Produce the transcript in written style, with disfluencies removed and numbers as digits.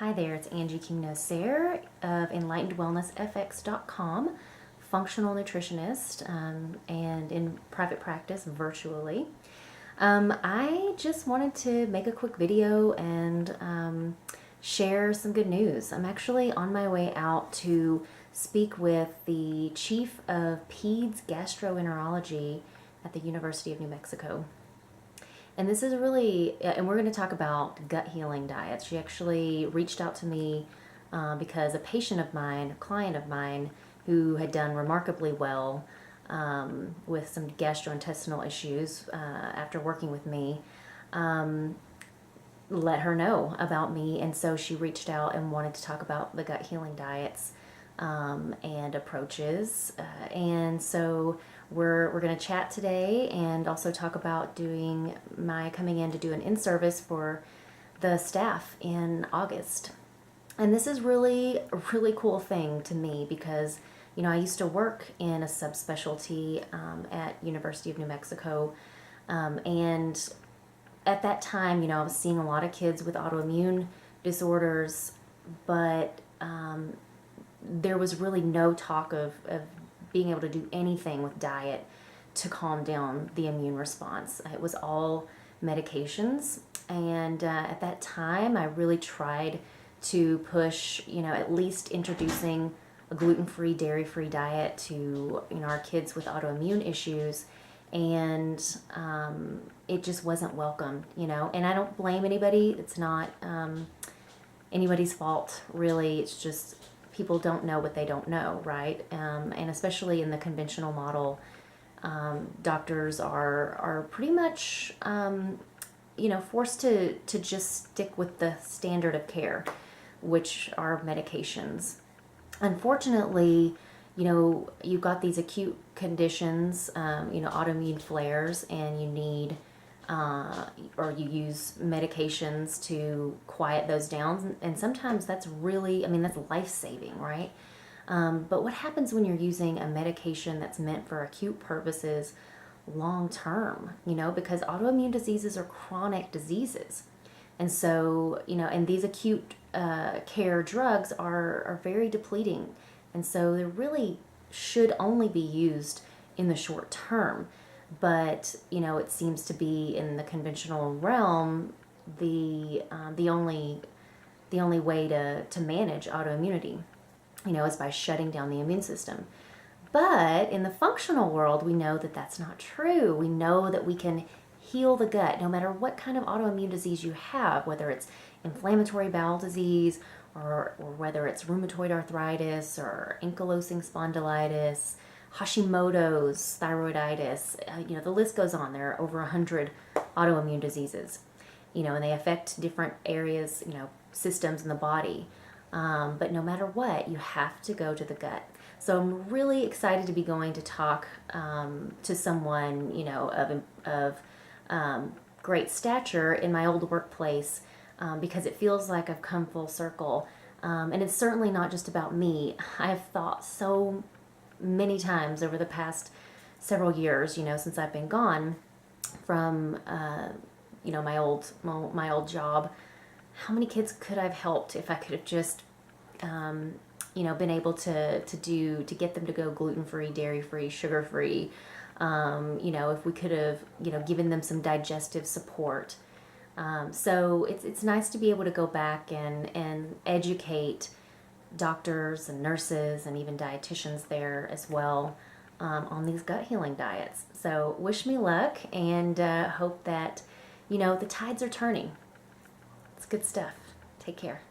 Hi there, it's Angie King-Nosair of EnlightenedWellnessFX.com, functional nutritionist, and in private practice virtually. I just wanted to make a quick video and share some good news. I'm actually on my way out to speak with the Chief of Peds Gastroenterology at the University of New Mexico. And this is really, and we're going to talk about gut healing diets. She actually reached out to me because a patient of mine, a client of mine, who had done remarkably well with some gastrointestinal issues after working with me, let her know about me. And so she reached out and wanted to talk about the gut healing diets and approaches. And so we're going to chat today and also talk about coming in to do an in-service for the staff in August. And this is really a really cool thing to me because, you know, I used to work in a subspecialty at University of New Mexico. And at that time, you know, I was seeing a lot of kids with autoimmune disorders, but there was really no talk of being able to do anything with diet to calm down the immune response. It was all medications. And at that time, I really tried to push, you know, at least introducing a gluten-free, dairy-free diet to, you know, our kids with autoimmune issues. And it just wasn't welcome, you know. And I don't blame anybody. It's not anybody's fault, really. It's just people don't know what they don't know, right? And especially in the conventional model, doctors are pretty much, you know, forced to just stick with the standard of care, which are medications. Unfortunately, you know, you've got these acute conditions, you know, autoimmune flares, and you need or you use medications to quiet those down. And sometimes that's really, I mean, that's life-saving, right? But what happens when you're using a medication that's meant for acute purposes long-term, you know, because autoimmune diseases are chronic diseases. And so, you know, and these acute care drugs are very depleting. And so they really should only be used in the short term. But, you know, it seems to be in the conventional realm the only way to manage autoimmunity, you know, is by shutting down the immune system. But in the functional world, we know that that's not true. We know that we can heal the gut no matter what kind of autoimmune disease you have, whether it's inflammatory bowel disease or whether it's rheumatoid arthritis or ankylosing spondylitis, Hashimoto's, thyroiditis, you know, the list goes on. There are over 100 autoimmune diseases, you know, and they affect different areas, you know, systems in the body. But no matter what, you have to go to the gut. So I'm really excited to be going to talk to someone, you know, of great stature in my old workplace because it feels like I've come full circle. And it's certainly not just about me. I've thought so many times over the past several years, you know, since I've been gone from, you know, my old job, how many kids could I've helped if I could have just, you know, been able to get them to go gluten-free, dairy-free, sugar-free, you know, if we could have, you know, given them some digestive support. So it's nice to be able to go back and educate doctors and nurses and even dietitians there as well on these gut healing diets. So wish me luck and hope that, you know, the tides are turning. It's good stuff. Take care.